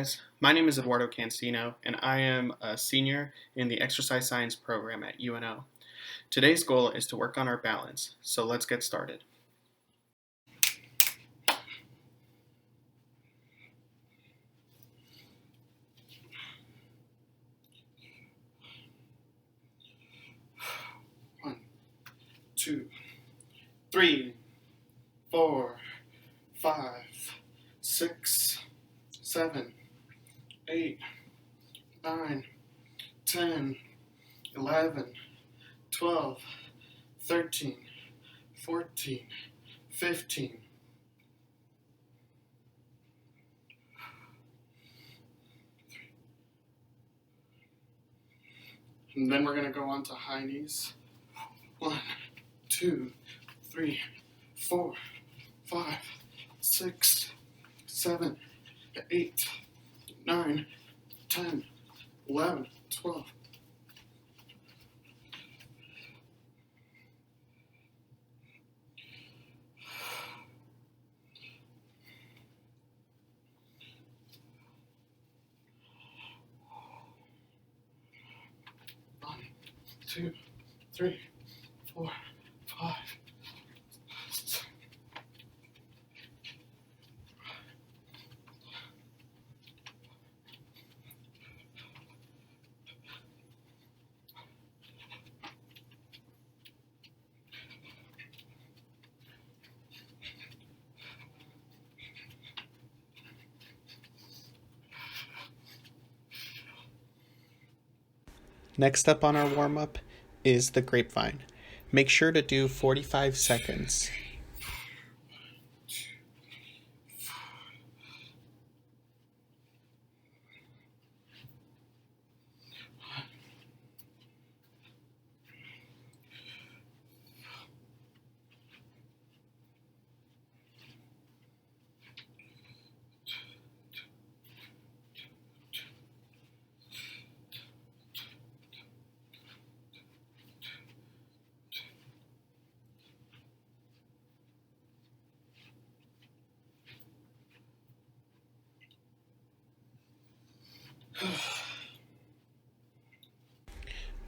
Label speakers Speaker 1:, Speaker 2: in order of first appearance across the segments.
Speaker 1: guys. My name is Eduardo Cancino, and I am a senior in the exercise science program at UNO. Today's goal is to work on our balance, so let's get started. One, two, three, 4, 5, 6, 7, 8, 9, 10, 11, 12, 13, 14, 15. And then we're going to go on to high knees. 1, 2, 3, 4, 5, 6, 7, 8, 9, 10, 11, 12. One, 2, 3, 4, 5.
Speaker 2: Next up on our warm-up is the grapevine. Make sure to do 45 seconds.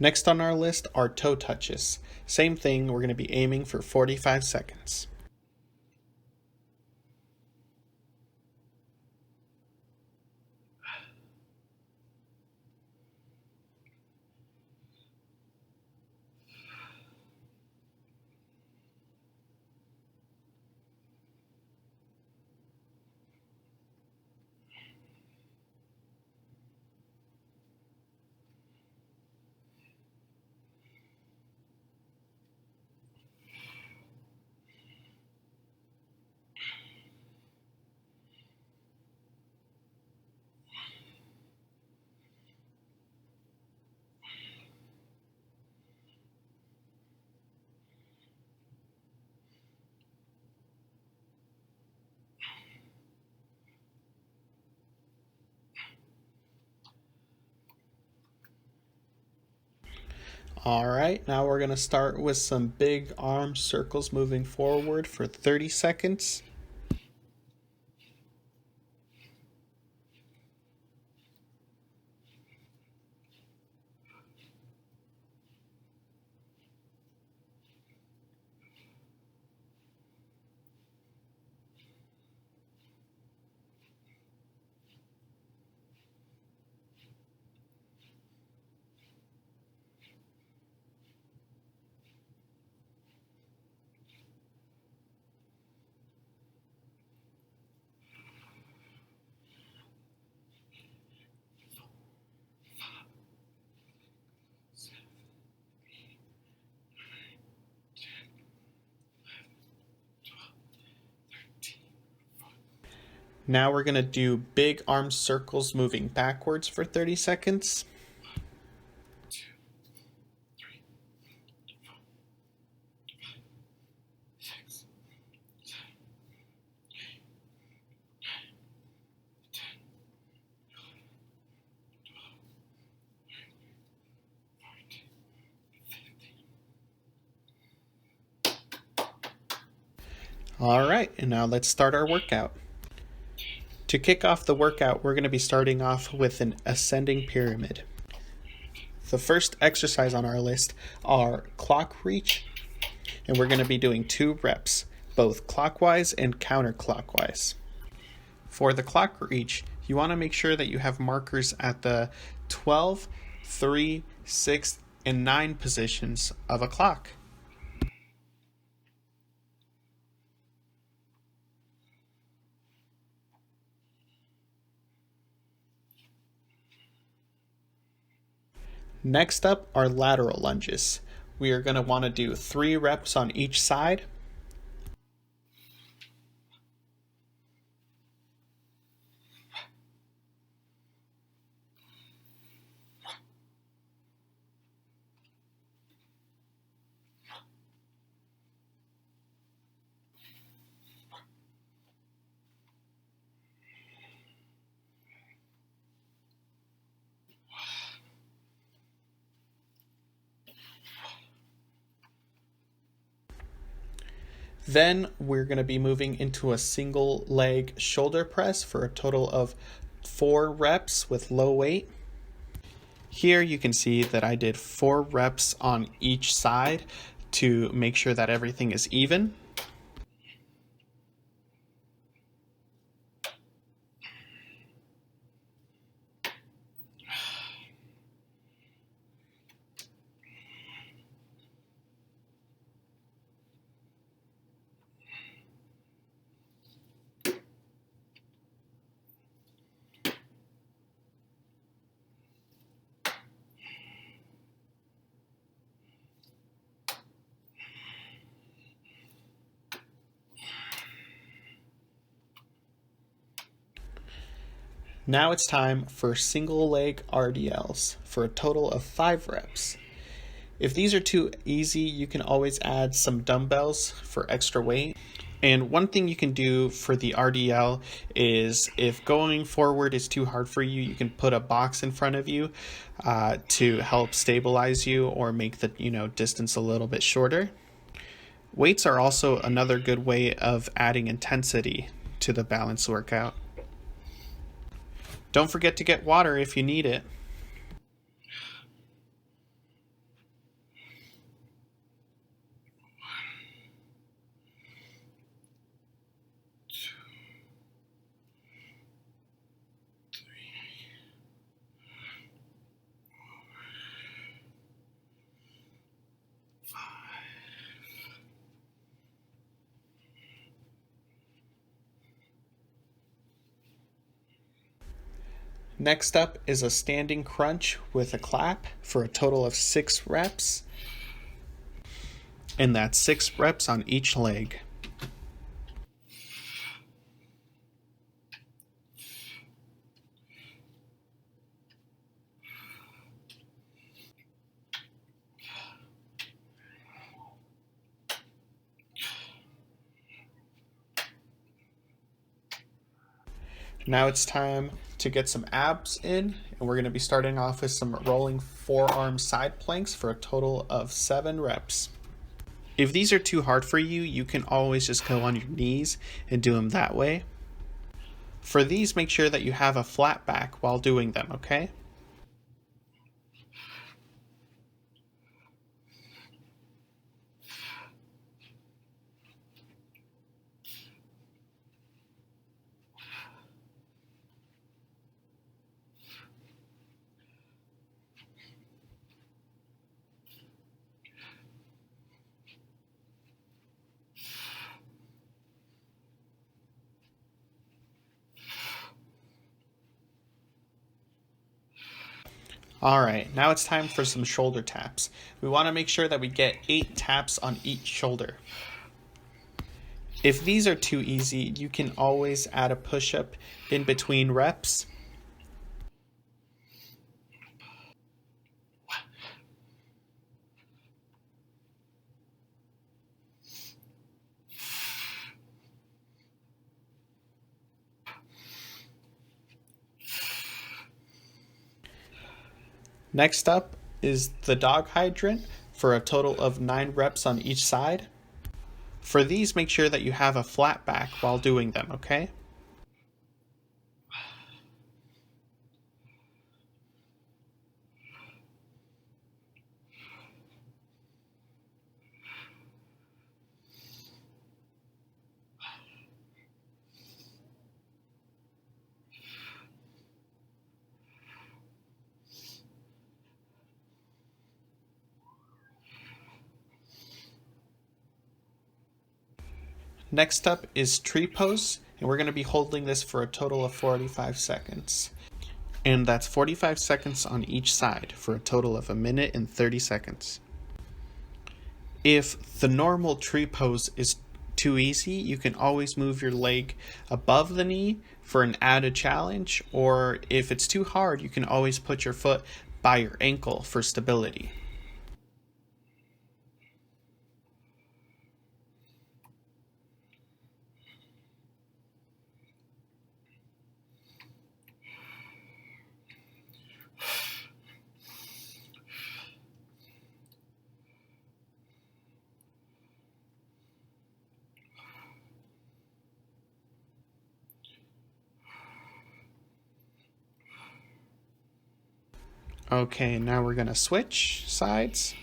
Speaker 2: Next on our list are toe touches. Same thing, we're going to be aiming for 45 seconds. Alright, now we're going to start with some big arm circles moving forward for 30 seconds. Now we're going to do big arm circles moving backwards for 30 seconds.
Speaker 1: 2, 3, 4, 5, 6, 7, 8, 9, 10, 11, 12, 13, 14, 15.
Speaker 2: Alright, and now let's start our workout. To kick off the workout, we're going to be starting off with an ascending pyramid. The first exercise on our list are clock reach, and we're going to be doing 2 reps, both clockwise and counterclockwise. For the clock reach, you want to make sure that you have markers at the 12, 3, 6, and 9 positions of a clock. Next up are lateral lunges. We are going to want to do 3 reps on each side. Then we're going to be moving into a single leg shoulder press for a total of 4 reps with low weight. Here you can see that I did 4 reps on each side to make sure that everything is even. Now it's time for single leg RDLs for a total of 5 reps. If these are too easy, you can always add some dumbbells for extra weight. And one thing you can do for the RDL is if going forward is too hard for you, you can put a box in front of you to help stabilize you or make the distance a little bit shorter. Weights are also another good way of adding intensity to the balance workout. Don't forget to get water if you need it. Next up is a standing crunch with a clap for a total of 6 reps. And that's 6 reps on each leg. Now it's time to get some abs in, and we're going to be starting off with some rolling forearm side planks for a total of 7 reps. If these are too hard for you, you can always just go on your knees and do them that way. For these, make sure that you have a flat back while doing them, okay? Alright, now it's time for some shoulder taps. We want to make sure that we get 8 taps on each shoulder. If these are too easy, you can always add a push-up in between reps. Next up is the dog hydrant for a total of 9 reps on each side. For these, make sure that you have a flat back while doing them, okay? Next up is tree pose, and we're going to be holding this for a total of 45 seconds. And that's 45 seconds on each side for a total of 1 minute and 30 seconds. If the normal tree pose is too easy, you can always move your leg above the knee for an added challenge, or if it's too hard, you can always put your foot by your ankle for stability. Okay, now we're going to switch sides.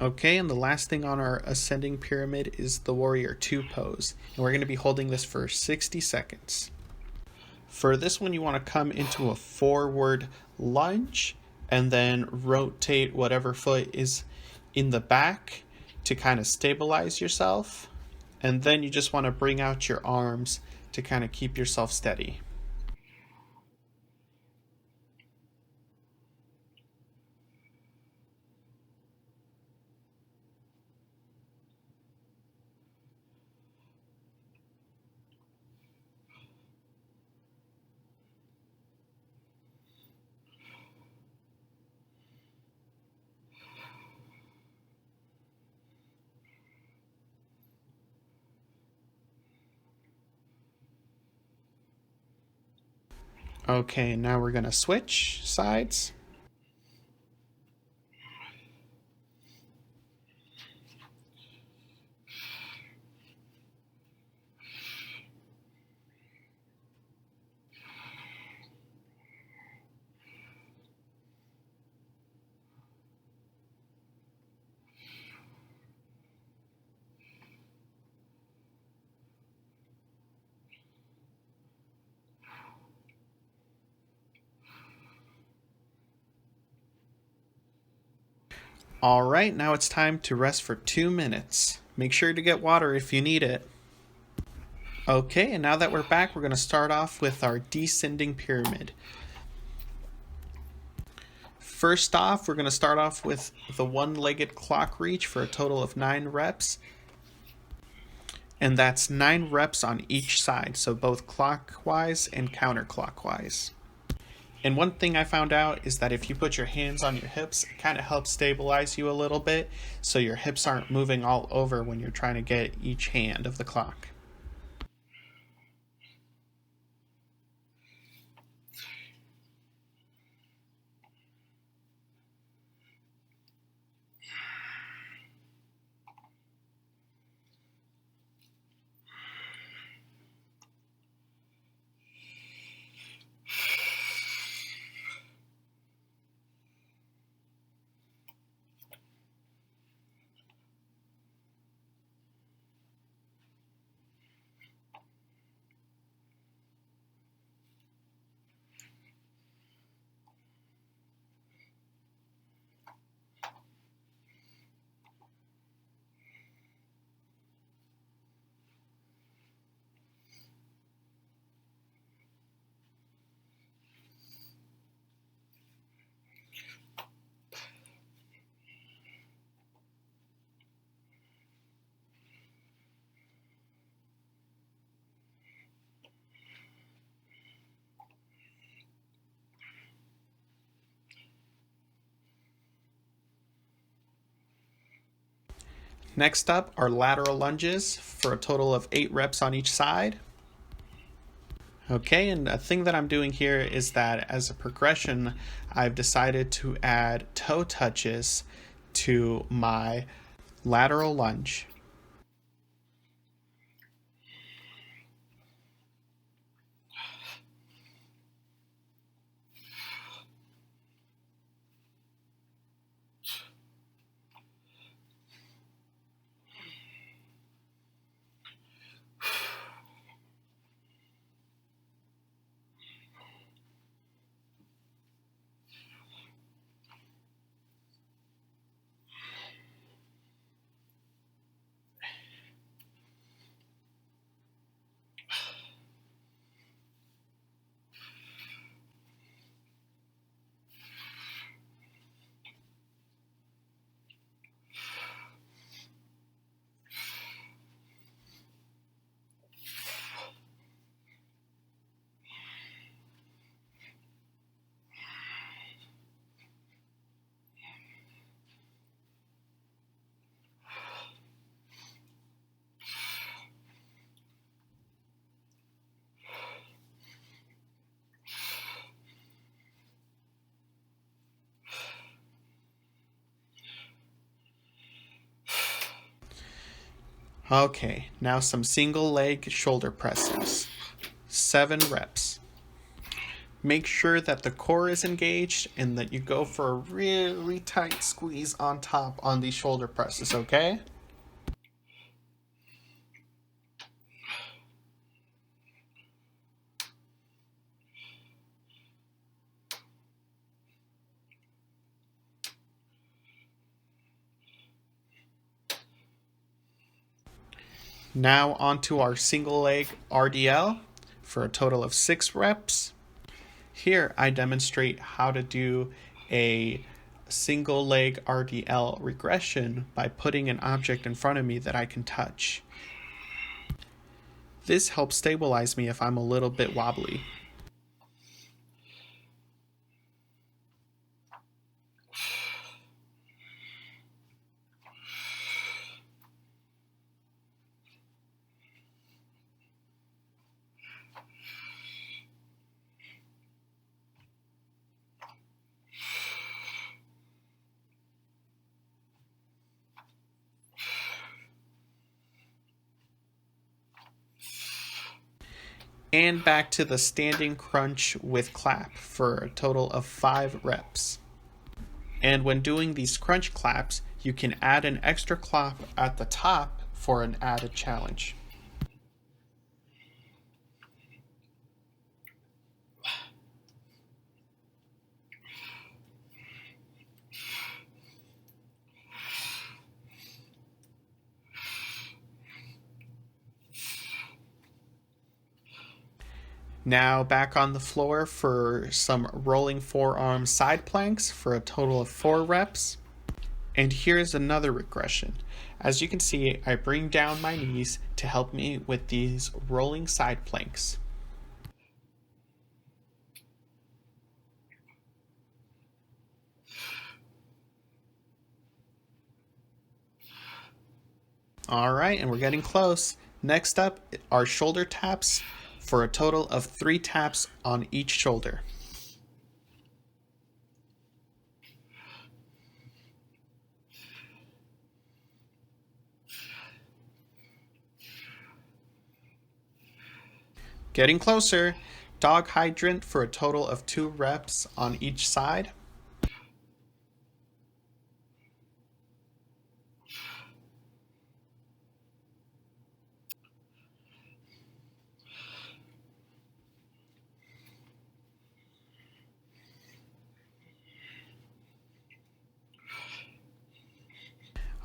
Speaker 2: Okay, and the last thing on our ascending pyramid is the warrior 2 pose, and we're going to be holding this for 60 seconds. For this one, you want to come into a forward lunge and then rotate whatever foot is in the back to kind of stabilize yourself, and then you just want to bring out your arms to kind of keep yourself steady. Okay, now we're going to switch sides. Alright, now it's time to rest for 2 minutes. Make sure to get water if you need it. Okay, and now that we're back, we're going to start off with our descending pyramid. First off, we're going to start off with the one-legged clock reach for a total of 9 reps. And that's 9 reps on each side, so both clockwise and counterclockwise. And one thing I found out is that if you put your hands on your hips, it kind of helps stabilize you a little bit, so your hips aren't moving all over when you're trying to get each hand of the clock. Next up are lateral lunges for a total of 8 reps on each side. Okay, and a thing that I'm doing here is that as a progression, I've decided to add toe touches to my lateral lunge. Okay, now some single leg shoulder presses. 7 reps. Make sure that the core is engaged and that you go for a really tight squeeze on top on these shoulder presses, okay? Now onto our single leg RDL for a total of 6 reps. Here I demonstrate how to do a single leg RDL regression by putting an object in front of me that I can touch. This helps stabilize me if I'm a little bit wobbly. And back to the standing crunch with clap for a total of 5 reps. And when doing these crunch claps, you can add an extra clap at the top for an added challenge. Now back on the floor for some rolling forearm side planks for a total of 4 reps. And here's another regression. As you can see, I bring down my knees to help me with these rolling side planks. All right, and we're getting close. Next up are shoulder taps for a total of 3 taps on each shoulder. Getting closer. Dog hydrant for a total of 2 reps on each side.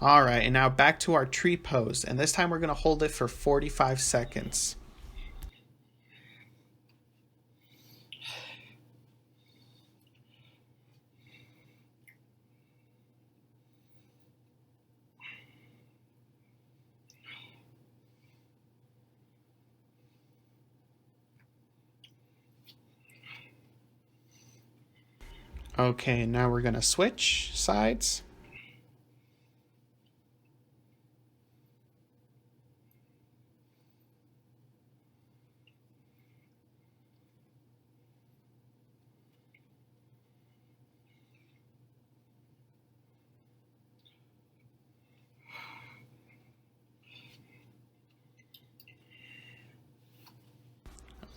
Speaker 2: All right, and now back to our tree pose, and this time we're going to hold it for 45 seconds. Okay, now we're going to switch sides.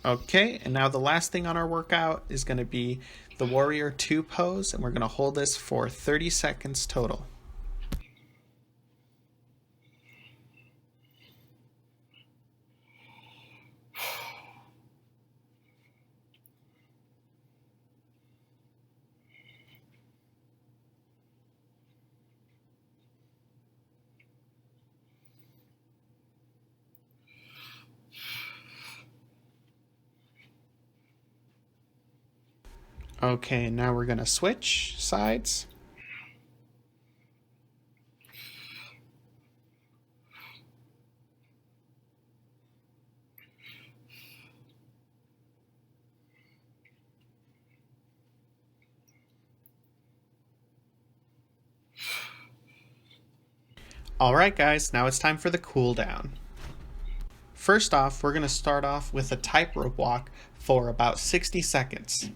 Speaker 2: Okay, and now the last thing on our workout is going to be the Warrior 2 pose, and we're going to hold this for 30 seconds total. Okay, now we're going to switch sides. Alright guys, now it's time for the cool down. First off, we're going to start off with a tightrope walk for about 60 seconds.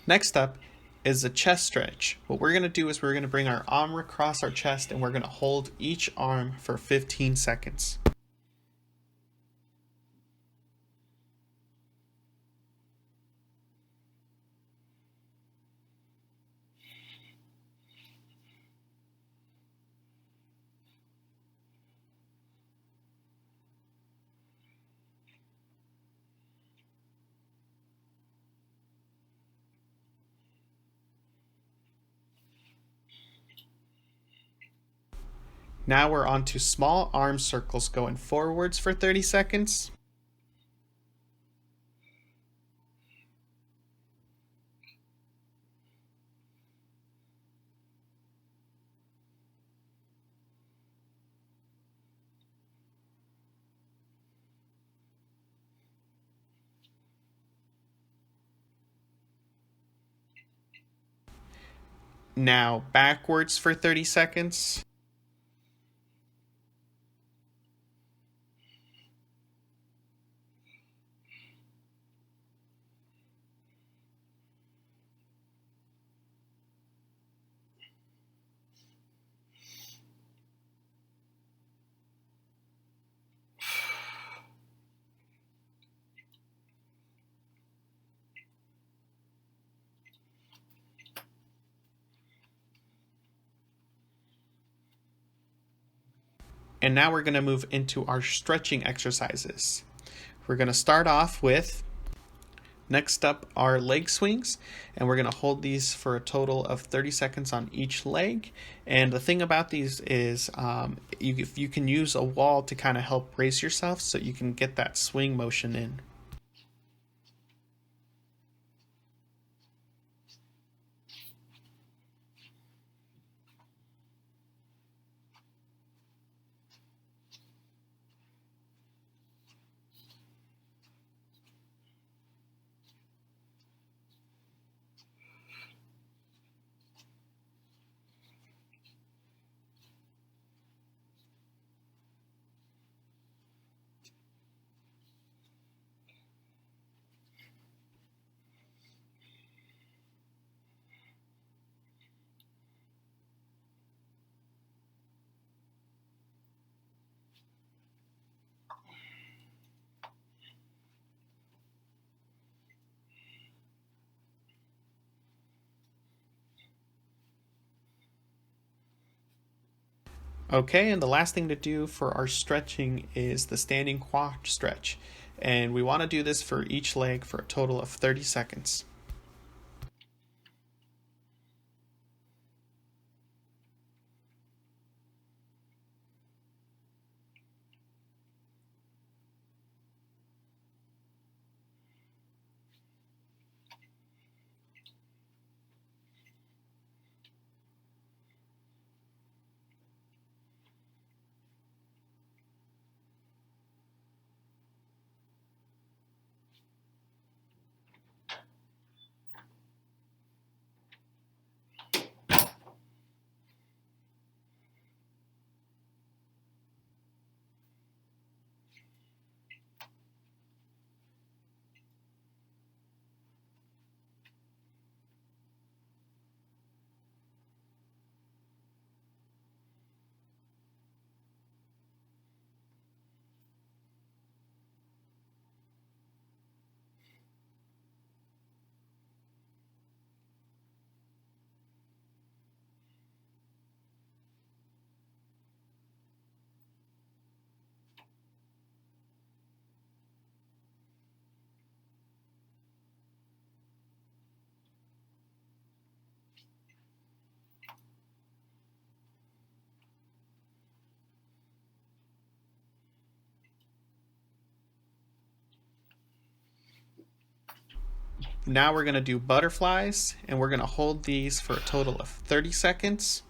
Speaker 2: Next up is a chest stretch. What we're going to do is we're going to bring our arm across our chest and we're going to hold each arm for 15 seconds. Now we're on to small arm circles going forwards for 30 seconds. Now backwards for 30 seconds. And now we're going to move into our stretching exercises. We're going to start off with, next up, our leg swings, and we're going to hold these for a total of 30 seconds on each leg. And the thing about these is you can use a wall to kind of help brace yourself so you can get that swing motion in. Okay, and the last thing to do for our stretching is the standing quad stretch. And we want to do this for each leg for a total of 30 seconds. Now we're going to do butterflies, and we're going to hold these for a total of 30 seconds.